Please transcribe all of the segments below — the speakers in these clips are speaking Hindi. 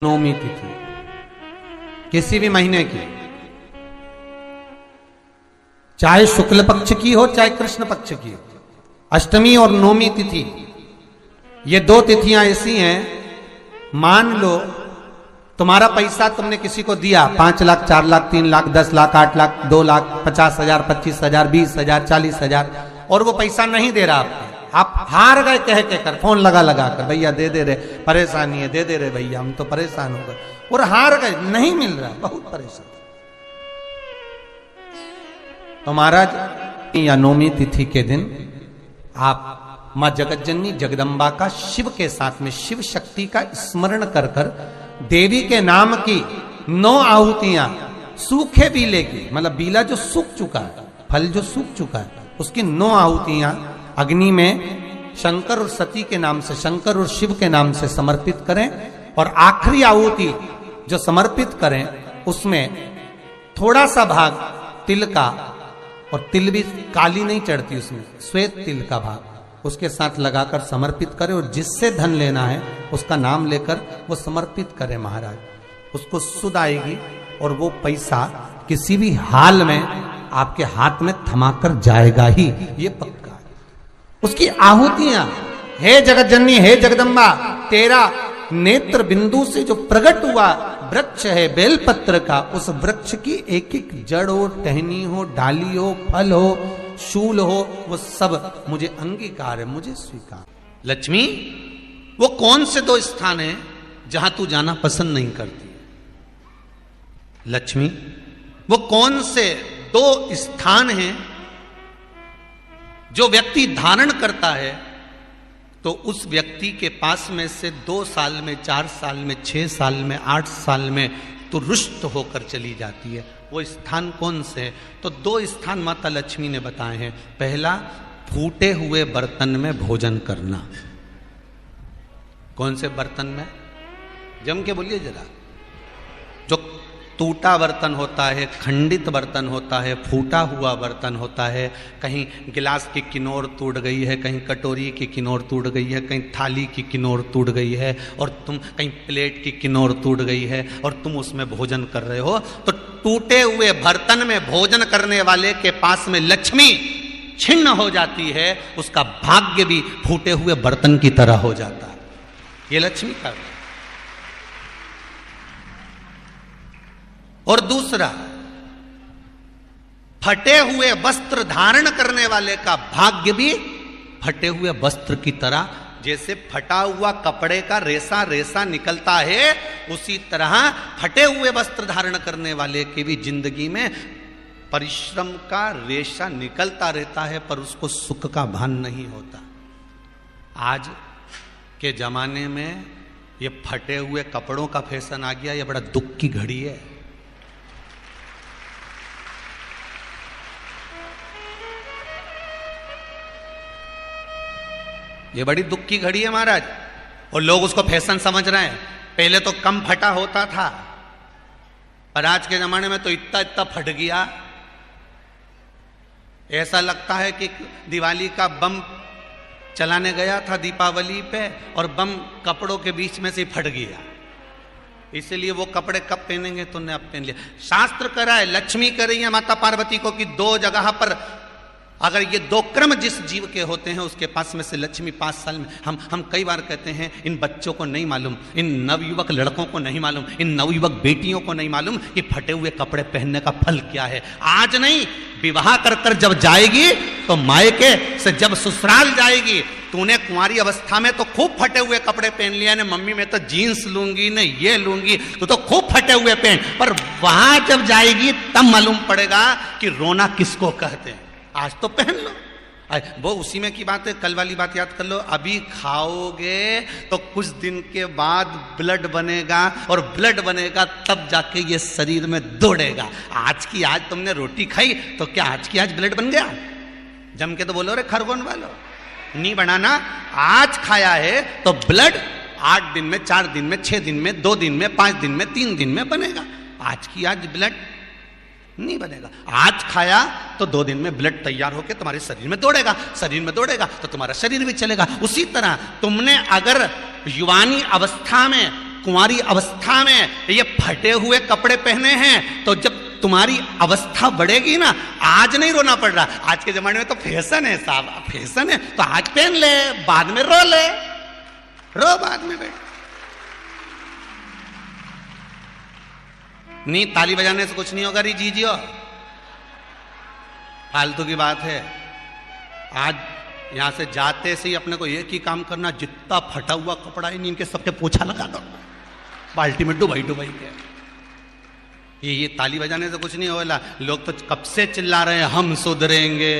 नवमी तिथि किसी भी महीने की, चाहे शुक्ल पक्ष की हो चाहे कृष्ण पक्ष की हो, अष्टमी और नवमी तिथि ये दो तिथियां ऐसी हैं। मान लो तुम्हारा पैसा तुमने किसी को दिया, 5 लाख 4 लाख 3 लाख 10 लाख 8 लाख 2 लाख 50,000 25,000 20,000 40,000 और वो पैसा नहीं दे रहा आपको, आप हार गए कह के कर, फोन लगा लगा कर, भैया दे दे रहे, परेशानी है, दे दे रहे भैया, हम तो परेशान हो गए, और हार गए, नहीं मिल रहा, बहुत परेशान। तो महाराज या नवमी तिथि के दिन आप मां जगतजननी जगदम्बा का शिव के साथ में शिव शक्ति का स्मरण कर कर देवी के नाम की 9 आहुतियां सूखे बीले की, मतलब बीला जो सूख चुका है, फल जो सूख चुका है, उसकी 9 आहुतियां अग्नि में शंकर और सती के नाम से, शंकर और शिव के नाम से समर्पित करें, और आखिरी आहुति जो समर्पित करें उसमें थोड़ा सा भाग तिल का, और तिल भी काली नहीं चढ़ती उसमें, श्वेत तिल का भाग उसके साथ लगाकर समर्पित करें, और जिससे धन लेना है उसका नाम लेकर वो समर्पित करें महाराज, उसको सुध आएगी और वो पैसा किसी भी हाल में आपके हाथ में थमाकर जाएगा ही, ये पक्का है। उसकी आहुतियां, हे जगतजननी हे जगदम्बा, तेरा नेत्र बिंदु से जो प्रकट हुआ वृक्ष है बेलपत्र का, उस वृक्ष की एक एक जड़ हो, टहनी हो, डाली हो, फल हो, शूल हो, वो सब मुझे अंगीकार है, मुझे स्वीकार। लक्ष्मी, वो कौन से 2 स्थान हैं जहां तू जाना पसंद नहीं करती? लक्ष्मी, वो कौन से 2 स्थान हैं जो व्यक्ति धारण करता है तो उस व्यक्ति के पास में से 2 साल में, 4 साल में, 6 साल में, 8 साल में तो रुष्ट होकर चली जाती है? वो स्थान कौन से है? तो 2 स्थान माता लक्ष्मी ने बताए हैं। पहला, फूटे हुए बर्तन में भोजन करना। कौन से बर्तन में? जम के बोलिए जरा। जो टूटा बर्तन होता है, खंडित बर्तन होता है, फूटा हुआ बर्तन होता है, कहीं गिलास की किनोर टूट गई है, कहीं कटोरी की किनोर टूट गई है, कहीं थाली की किनोर टूट गई है, और तुम कहीं प्लेट की किनोर टूट गई है और तुम उसमें भोजन कर रहे हो, तो टूटे हुए बर्तन में भोजन करने वाले के पास में लक्ष्मी छिन्न हो जाती है, उसका भाग्य भी फूटे हुए बर्तन की तरह हो जाता है। ये लक्ष्मी का। और दूसरा, फटे हुए वस्त्र धारण करने वाले का भाग्य भी फटे हुए वस्त्र की तरह, जैसे फटा हुआ कपड़े का रेसा रेसा निकलता है, उसी तरह फटे हुए वस्त्र धारण करने वाले की भी जिंदगी में परिश्रम का रेशा निकलता रहता है, पर उसको सुख का भान नहीं होता। आज के जमाने में ये फटे हुए कपड़ों का फैशन आ गया, ये बड़ा दुख की घड़ी है। ये बड़ी दुख की घड़ी है महाराज, और लोग उसको फैशन समझ रहे हैं। पहले तो कम फटा होता था, पर आज के जमाने में तो इतना इतना फट गया, ऐसा लगता है कि दिवाली का बम चलाने गया था दीपावली पे और बम कपड़ों के बीच में से फट गया। इसलिए वो कपड़े कब पहनेंगे? तुमने अब पहन लिया। शास्त्र कह रहा है, लक्ष्मी कह रही है माता पार्वती को कि 2 जगह पर अगर ये 2 क्रम जिस जीव के होते हैं उसके पास में से लक्ष्मी 5 साल में, हम कई बार कहते हैं इन बच्चों को नहीं मालूम, इन नवयुवक लड़कों को नहीं मालूम, इन नवयुवक बेटियों को नहीं मालूम कि फटे हुए कपड़े पहनने का फल क्या है। आज नहीं, विवाह कर कर जब जाएगी तो मायके से जब ससुराल जाएगी, तूने कुंवारी अवस्था में तो खूब फटे हुए कपड़े पहन लिया ने, मम्मी मैं तो जीन्स लूंगी न ये लूंगी, तो खूब फटे हुए पहन, पर वहां जब जाएगी तब मालूम पड़ेगा कि रोना किसको कहते हैं। आज तो पहन लो, वो उसी में की बात है, कल वाली बात याद कर लो। अभी खाओगे तो कुछ दिन के बाद ब्लड बनेगा, और ब्लड बनेगा तब जाके ये शरीर में दौड़ेगा। आज की आज तुमने रोटी खाई तो क्या आज की आज ब्लड बन गया? जम के तो बोलो रे खरगोन वालों, नहीं बनाना। आज खाया है तो ब्लड 8 दिन में, 4 दिन में, 6 दिन में, 2 दिन में, 5 दिन में, 3 दिन में बनेगा। आज की आज ब्लड नहीं बनेगा। आज खाया तो 2 दिन में ब्लड तैयार होकर तुम्हारे शरीर में दौड़ेगा, शरीर में दौड़ेगा तो तुम्हारा शरीर भी चलेगा। उसी तरह तुमने अगर युवानी अवस्था में कुंवारी अवस्था में ये फटे हुए कपड़े पहने हैं, तो जब तुम्हारी अवस्था बढ़ेगी ना, आज नहीं रोना पड़ रहा। आज के जमाने में तो फैशन है साहब, फैशन है तो आज पहन ले, बाद में रो ले, रो बाद में बैठ। नहीं, ताली बजाने से कुछ नहीं होगा री जीजियो, फालतू की बात है। आज यहां से जाते से ही अपने को एक ही काम करना, जितना फटा हुआ कपड़ा है इनके सबके पोछा लगा दो, बाल्टी में डुबाई डुबाई के। ये ताली बजाने से कुछ नहीं होगा। लोग तो कब से चिल्ला रहे हैं हम सुधरेंगे,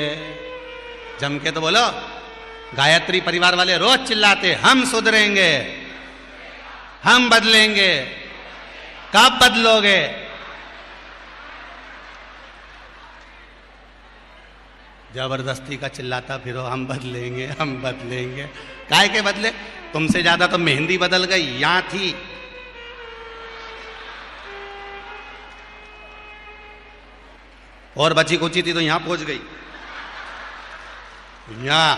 जम के तो बोलो। गायत्री परिवार वाले रोज चिल्लाते हम सुधरेंगे, हम बदलेंगे। कब बदलोगे? जबरदस्ती का चिल्लाता फिरो हम बदलेंगे, हम बदलेंगे। काहे के बदले? तुमसे ज्यादा तो मेहंदी बदल गई, यहां थी। और बची कुची थी तो यहां पहुंच गई, यहां।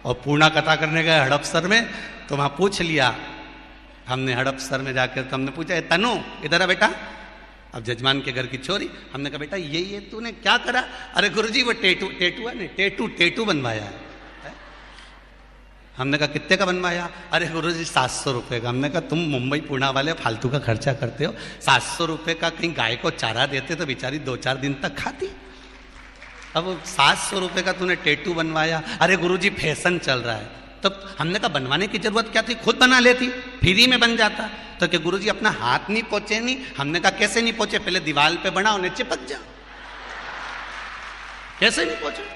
और पूर्णा कथा करने गए हड़पसर में, तो वहां पूछ लिया हमने, हड़पसर में जाकर हमने पूछा, तनु इधर आ बेटा। अब जजमान के घर की छोरी, हमने कहा बेटा ये तूने क्या करा? अरे गुरुजी वो टेटू है नहीं, टेटू बनवाया है। हमने कहा कितने का बनवाया? अरे गुरुजी 700 रुपये का। हमने कहा तुम मुंबई पुणे वाले फालतू का खर्चा करते हो, 700 रुपये का कहीं गाय को चारा देते तो बेचारी 2-4 दिन तक खाती। अब 700 रुपये का तूने टेटू बनवाया। अरे गुरुजी फैशन चल रहा है। तब हमने कहा बनवाने की जरूरत क्या थी, खुद बना लेती, फ्री में बन जाता। तो क्या गुरुजी अपना हाथ नहीं पहुंचे? नहीं। हमने कहा कैसे नहीं पहुंचे? पहले दीवार पे बना, उन्हें चिपक जा। कैसे नहीं पहुंचे?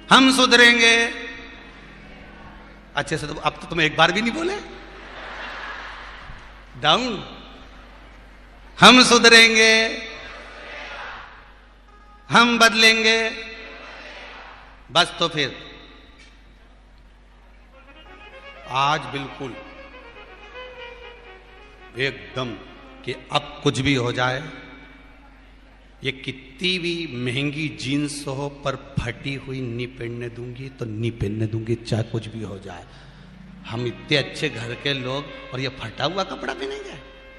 हम सुधरेंगे। अच्छे से तो अब तो तुम एक बार भी नहीं बोले। डाउन। हम सुधरेंगे, हम बदलेंगे। बस तो फिर आज बिल्कुल एकदम कि अब कुछ भी हो जाए, ये कितनी भी महंगी जीन्स हो पर फटी हुई नहीं पहनने दूंगी, तो नहीं पहनने दूंगी, चाहे कुछ भी हो जाए। हम इतने अच्छे घर के लोग और ये फटा हुआ कपड़ा पहनेंगे?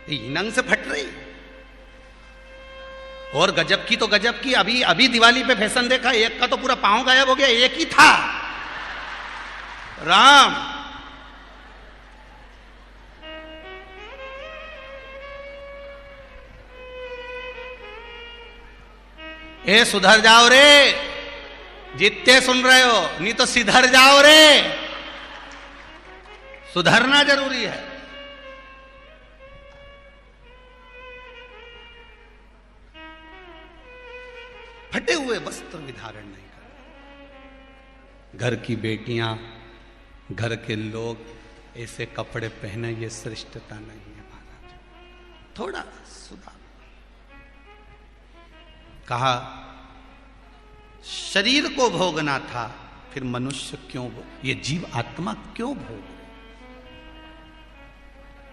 ये नंग से फट रही। और गजब की तो गजब की, अभी दिवाली पे फैशन देखा, एक का तो पूरा पांव गायब हो गया, एक ही था। राम ए सुधर जाओ रे, जितने सुन रहे हो, नहीं तो सिधर जाओ रे। सुधरना जरूरी है। फटे हुए वस्त्र विधारण नहीं कर। घर की बेटियां, घर के लोग ऐसे कपड़े पहने, ये श्रेष्ठता नहीं है महाराज। थोड़ा सुधार। कहा शरीर को भोगना था, फिर मनुष्य क्यों ये जीव आत्मा क्यों भोग?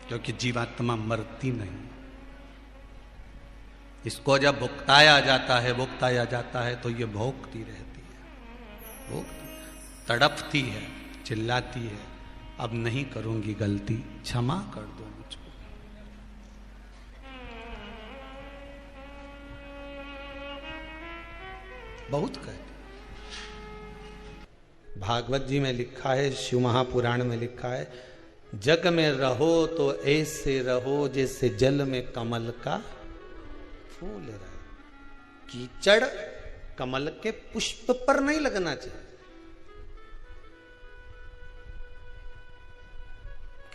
क्योंकि जीवात्मा मरती नहीं। इसको जब भुगताया जाता है तो ये भोगती रहती है, तड़पती है, चिल्लाती है, अब नहीं करूंगी गलती, क्षमा कर दो मुझको। बहुत कहते। भागवत जी में लिखा है, शिव महापुराण में लिखा है, जग में रहो तो ऐसे रहो जैसे जल में कमल का फूल रहे। कीचड़ कमल के पुष्प पर नहीं लगना चाहिए।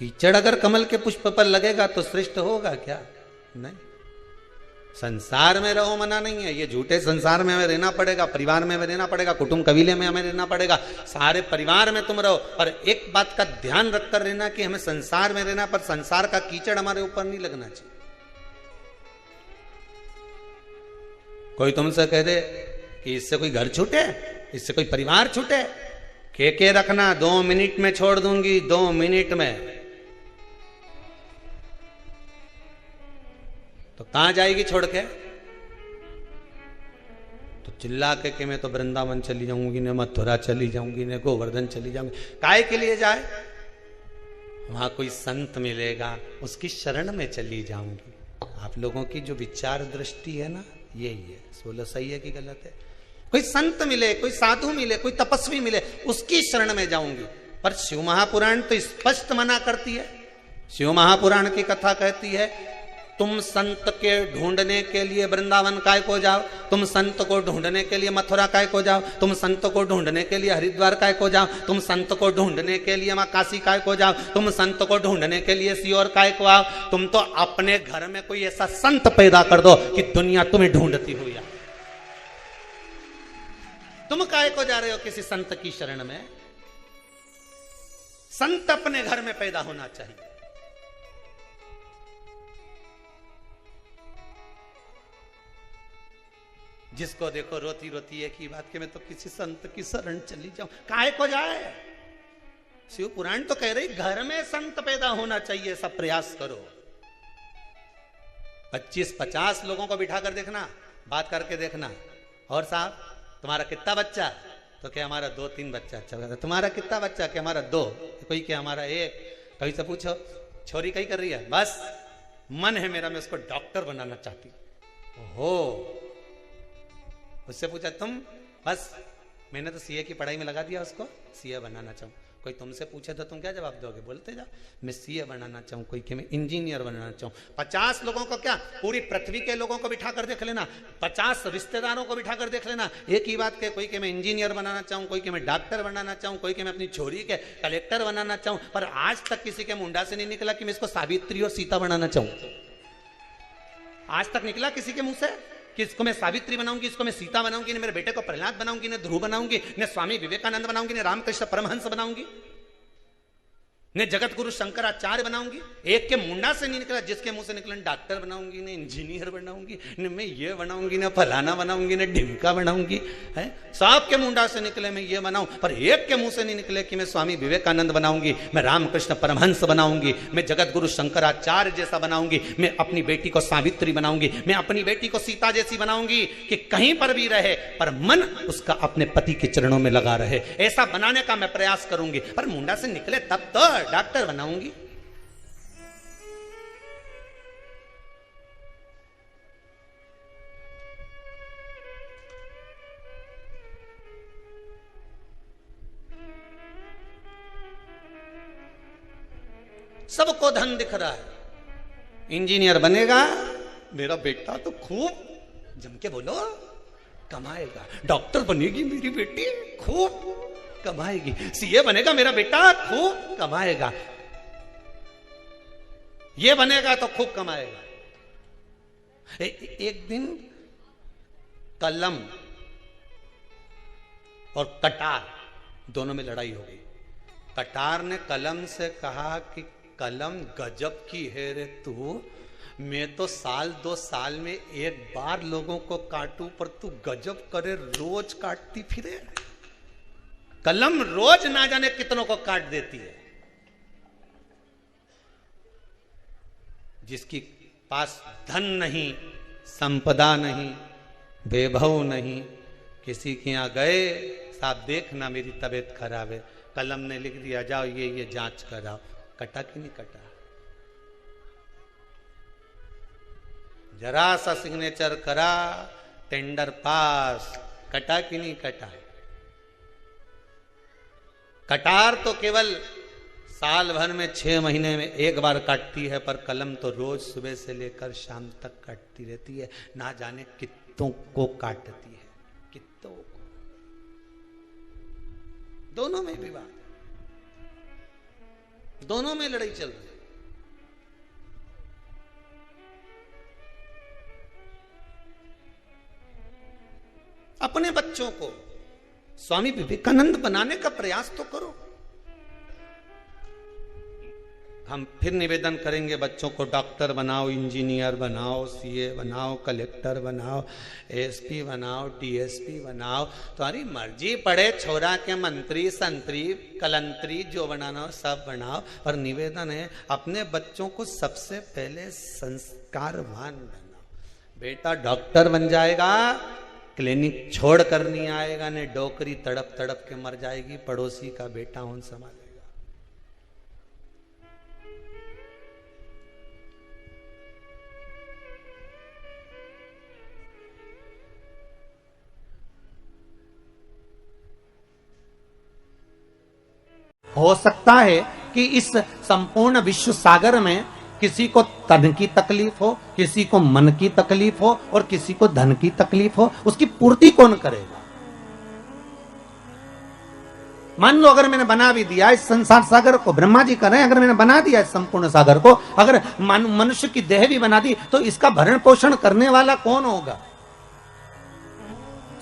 कीचड़ अगर कमल के पुष्प पर लगेगा तो श्रेष्ठ होगा क्या? नहीं। संसार में रहो मना नहीं है, ये झूठे संसार में हमें रहना पड़ेगा, परिवार में हमें रहना पड़ेगा, कुटुंब कबीले में हमें रहना पड़ेगा, सारे परिवार में तुम रहो। पर एक बात का ध्यान रखकर रहना कि हमें संसार में रहना, पर संसार का कीचड़ हमारे ऊपर नहीं लगना चाहिए। कोई तुमसे कह दे कि इससे कोई घर छूटे, इससे कोई परिवार छूटे, के रखना, 2 मिनट में छोड़ दूंगी, 2 मिनट में। तो कहां जाएगी छोड़ के? तो चिल्ला के मैं तो वृंदावन चली जाऊंगी, ने मथुरा चली जाऊंगी, ने गोवर्धन चली जाऊंगी। काय के लिए जाए? वहां कोई संत मिलेगा, उसकी शरण में चली जाऊंगी। आप लोगों की जो विचार दृष्टि है ना, यही है। बोलो सही है कि गलत है? कोई संत मिले, कोई साधु मिले, कोई तपस्वी मिले, उसकी शरण में जाऊंगी। पर शिव महापुराण तो स्पष्ट मना करती है। शिव महापुराण की कथा कहती है, तुम संत के ढूंढने के लिए वृंदावन काय को जाओ, तुम संत को ढूंढने के लिए मथुरा काय को जाओ, तुम संत को ढूंढने के लिए हरिद्वार काय को जाओ, तुम संत को ढूंढने के लिए मां काशी काय को जाओ, तुम संत को ढूंढने के लिए सीओर काय को आओ। तुम तो अपने घर में कोई ऐसा संत पैदा कर दो कि दुनिया तुम्हें ढूंढती हो। या तुम काय को जा रहे हो किसी संत की शरण में? संत अपने घर में पैदा होना चाहिए। जिसको देखो रोती रोती एक ही बात कि मैं तो किसी संत की शरण चली जाऊं। काय को जाए? शिव पुराण तो कह रही घर में संत पैदा होना चाहिए, सब प्रयास करो। 25-50 लोगों को बिठा कर देखना, बात करके देखना, और साहब तुम्हारा कितना बच्चा? तो क्या हमारा 2-3 बच्चा। अच्छा, तुम्हारा कितना बच्चा? क्या हमारा 2। कोई क्या हमारा 1। कभी से पूछो छोरी कहीं कर रही है? बस मन है मेरा, मैं उसको डॉक्टर बनाना चाहती। ओहो, उससे पूछा तुम? बस मैंने तो सीए की पढ़ाई में लगा दिया उसको, सीए बनाना चाहूँ। कोई तुमसे पूछे तो तुम क्या जवाब दोगे? बोलते जाओ मैं सीए बनाना चाहूँ, कोई कि मैं इंजीनियर बनाना चाहूँ। 50 लोगों को क्या, पूरी पृथ्वी के लोगों को बिठा कर देख लेना, 50 रिश्तेदारों को बिठा कर देख लेना, एक ही बात के, कोई कि मैं इंजीनियर बनाना चाहूँ, कोई कि मैं डॉक्टर बनाना चाहूँ, कोई कि मैं अपनी छोरी के कलेक्टर बनाना चाहूँ। पर आज तक किसी के मुंडा से नहीं निकला कि मैं इसको सावित्री और सीता बनाना चाहूँ। आज तक निकला किसी के मुंह से कि इसको मैं सावित्री बनाऊंगी, इसको मैं सीता बनाऊंगी, ने मेरे बेटे को प्रहलाद बनाऊंगी, ने ध्रुव बनाऊंगी, ने स्वामी विवेकानंद बनाऊंगी, ने रामकृष्ण परमहंस बनाऊंगी, ने जगत गुरु शंकराचार्य बनाऊंगी? एक के मुंडा से नहीं निकला। जिसके मुंह से निकला डॉक्टर बनाऊंगी, ने इंजीनियर बनाऊंगी, ने मैं ये बनाऊंगी, ने फलाना बनाऊंगी, ने ढिमका बनाऊंगी, है सब के मुंडा से निकले मैं ये बनाऊं। पर एक के मुंह से नहीं निकले कि मैं स्वामी विवेकानंद बनाऊंगी, मैं रामकृष्ण परमहंस बनाऊंगी, मैं जगत गुरु शंकराचार्य जैसा बनाऊंगी, मैं अपनी बेटी को सावित्री बनाऊंगी, मैं अपनी बेटी को सीता जैसी बनाऊंगी कि कहीं पर भी रहे पर मन उसका अपने पति के चरणों में लगा रहे। ऐसा बनाने का मैं प्रयास करूंगी। पर मुंडा से निकले तब तो डॉक्टर बनाऊंगी। सबको धन दिख रहा है, इंजीनियर बनेगा मेरा बेटा तो खूब जम के बोलो कमाएगा, डॉक्टर बनेगी मेरी बेटी खूब कमाएगी, सीए बनेगा मेरा बेटा खूब कमाएगा, ये बनेगा तो खूब कमाएगा। एक दिन कलम और कटार दोनों में लड़ाई हो गई। कटार ने कलम से कहा कि कलम गजब की है रे तू, मैं तो साल 2 साल में एक बार लोगों को काटूं पर तू गजब करे रोज काटती फिरे। कलम रोज ना जाने कितनों को काट देती है। जिसकी पास धन नहीं, संपदा नहीं, वैभव नहीं, किसी के यहां गए साहब देखना मेरी तबीयत खराब है, कलम ने लिख दिया जाओ ये जांच कराओ, कटा कि नहीं कटा? जरा सा सिग्नेचर करा, टेंडर पास, कटा कि नहीं कटा? कटार तो केवल साल भर में 6 महीने में एक बार काटती है, पर कलम तो रोज सुबह से लेकर शाम तक काटती रहती है, ना जाने कितनों को काटती है, कितनों को। दोनों में विवाद, दोनों में लड़ाई चल रही है। अपने बच्चों को स्वामी विवेकानंद बनाने का प्रयास तो करो। हम फिर निवेदन करेंगे बच्चों को डॉक्टर बनाओ, इंजीनियर बनाओ, सीए बनाओ, कलेक्टर बनाओ, एसपी बनाओ, डीएसपी बनाओ, तुम्हारी मर्जी, पड़े छोरा के मंत्री संतरी कलंतरी जो बनाना हो सब बनाओ। और निवेदन है अपने बच्चों को सबसे पहले संस्कारवान बनाओ। बेटा डॉक्टर बन जाएगा, क्लिनिक छोड़ कर नहीं आएगा ने डोकरी तड़प तड़प के मर जाएगी, पड़ोसी का बेटा उन संभालेगा। हो सकता है कि इस संपूर्ण विश्व सागर में किसी को तन की तकलीफ हो, किसी को मन की तकलीफ हो और किसी को धन की तकलीफ हो, उसकी पूर्ति कौन करेगा? मान लो अगर मैंने बना भी दिया इस संसार सागर को, ब्रह्मा जी करें, अगर मैंने बना दिया इस संपूर्ण सागर को, अगर मनुष्य की देह भी बना दी, तो इसका भरण पोषण करने वाला कौन होगा?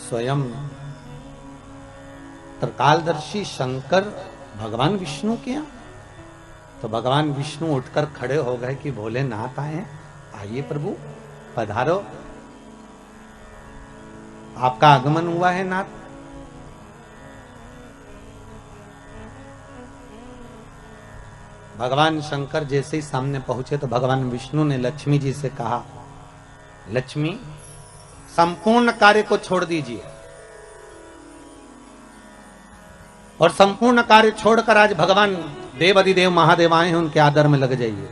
स्वयं त्रिकालदर्शी शंकर भगवान विष्णु के यहां। तो भगवान विष्णु उठकर खड़े हो गए कि भोलेनाथ आए हैं, आइए प्रभु पधारो, आपका आगमन हुआ है नाथ। भगवान शंकर जैसे ही सामने पहुंचे तो भगवान विष्णु ने लक्ष्मी जी से कहा, लक्ष्मी संपूर्ण कार्य को छोड़ दीजिए और संपूर्ण कार्य छोड़कर आज भगवान देव अधिदेव महादेव आए हैं, उनके आदर में लग जाइए।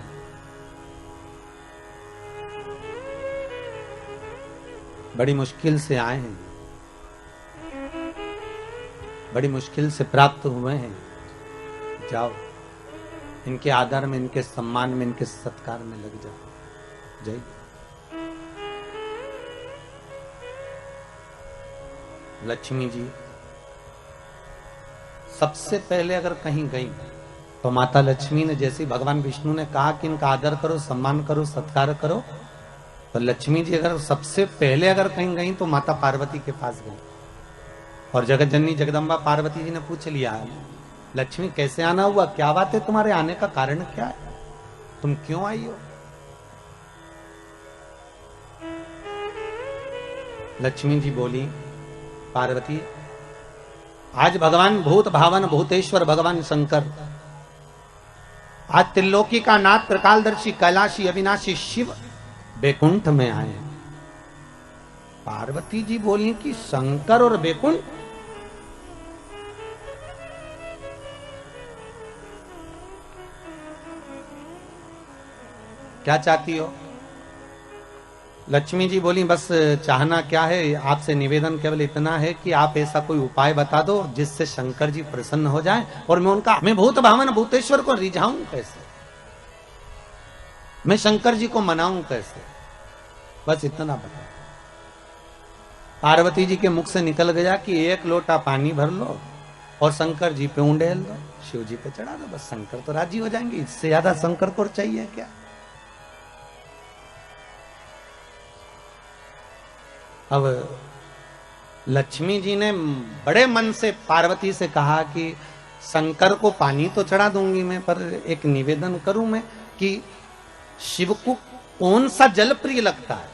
बड़ी मुश्किल से आए हैं, बड़ी मुश्किल से प्राप्त हुए हैं, जाओ इनके आदर में, इनके सम्मान में, इनके सत्कार में लग जाओ। जय लक्ष्मी जी सबसे पहले अगर कहीं गई तो माता लक्ष्मी ने, जैसे भगवान विष्णु ने कहा कि इनका आदर करो, सम्मान करो, सत्कार करो, तो लक्ष्मी जी अगर सबसे पहले अगर कहीं गई तो माता पार्वती के पास गई और जगत जननी जगदम्बा पार्वती जी ने पूछ लिया, लक्ष्मी कैसे आना हुआ, क्या बात है, तुम्हारे आने का कारण क्या है, तुम क्यों आई हो? लक्ष्मी जी बोली, पार्वती आज भगवान भूत भावन भूतेश्वर भगवान शंकर, आज त्रिलोकी का नाथ त्रिकालदर्शी कैलाशी अविनाशी शिव बैकुंठ में आए हैं। पार्वती जी बोली कि शंकर और बैकुंठ? क्या चाहती हो? लक्ष्मी जी बोली, बस चाहना क्या है, आपसे निवेदन केवल इतना है कि आप ऐसा कोई उपाय बता दो जिससे शंकर जी प्रसन्न हो जाएं और मैं भूत भावन भूतेश्वर को रिझाऊं कैसे, मैं शंकर जी को मनाऊं कैसे, बस इतना बता। पार्वती जी के मुख से निकल गया कि एक लोटा पानी भर लो और शंकर जी पे उंडेल दो, शिव जी पे चढ़ा दो, बस शंकर तो राजी हो जाएंगे, इससे ज्यादा शंकर को चाहिए क्या? अब लक्ष्मी जी ने बड़े मन से पार्वती से कहा कि शंकर को पानी तो चढ़ा दूंगी मैं, पर एक निवेदन करूं मैं कि शिव को कौन सा जल प्रिय लगता है,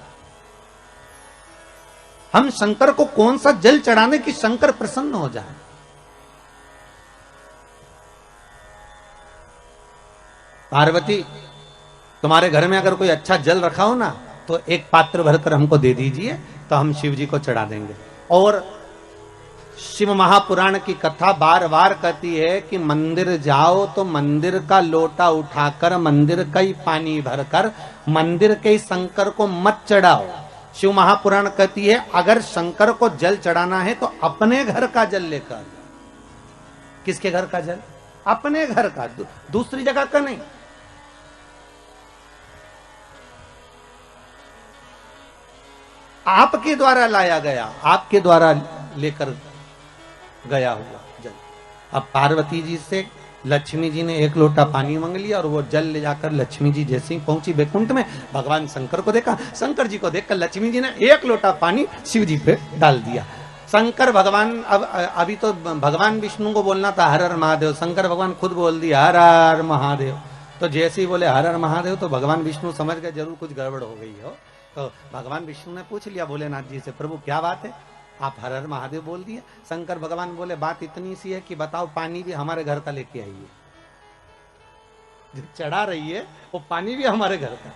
हम शंकर को कौन सा जल चढ़ाने कि शंकर प्रसन्न हो जाए। पार्वती तुम्हारे घर में अगर कोई अच्छा जल रखा हो ना तो एक पात्र भरकर हमको दे दीजिए, तो हम शिव जी को चढ़ा देंगे। और शिव महापुराण की कथा बार बार कहती है कि मंदिर जाओ तो मंदिर का लोटा उठाकर मंदिर का ही पानी भरकर मंदिर के शंकर को मत चढ़ाओ। शिव महापुराण कहती है अगर शंकर को जल चढ़ाना है तो अपने घर का जल लेकर। किसके घर का जल? अपने घर का, दूसरी जगह का नहीं। आपके द्वारा लाया गया, आपके द्वारा लेकर गया हुआ जल। अब पार्वती जी से लक्ष्मी जी ने एक लोटा पानी मांग लिया और वो जल ले जाकर लक्ष्मी जी जैसे ही पहुंची बैकुंठ में, भगवान शंकर को देखा, शंकर जी को देखकर लक्ष्मी जी ने एक लोटा पानी शिव जी पे डाल दिया। शंकर भगवान, अब अभी तो भगवान विष्णु को बोलना था हर हर महादेव, शंकर भगवान खुद बोल दिया हर हर महादेव। तो जैसे ही बोले हर हर महादेव तो भगवान विष्णु समझ गए जरूर कुछ गड़बड़ हो गई हो। तो भगवान विष्णु ने पूछ लिया भोलेनाथ जी से, प्रभु क्या बात है, आप हर हर महादेव बोल दिए। शंकर भगवान बोले बात इतनी सी है कि बताओ पानी भी हमारे घर का लेके आइए, जो चढ़ा रही है वो पानी भी हमारे घर का।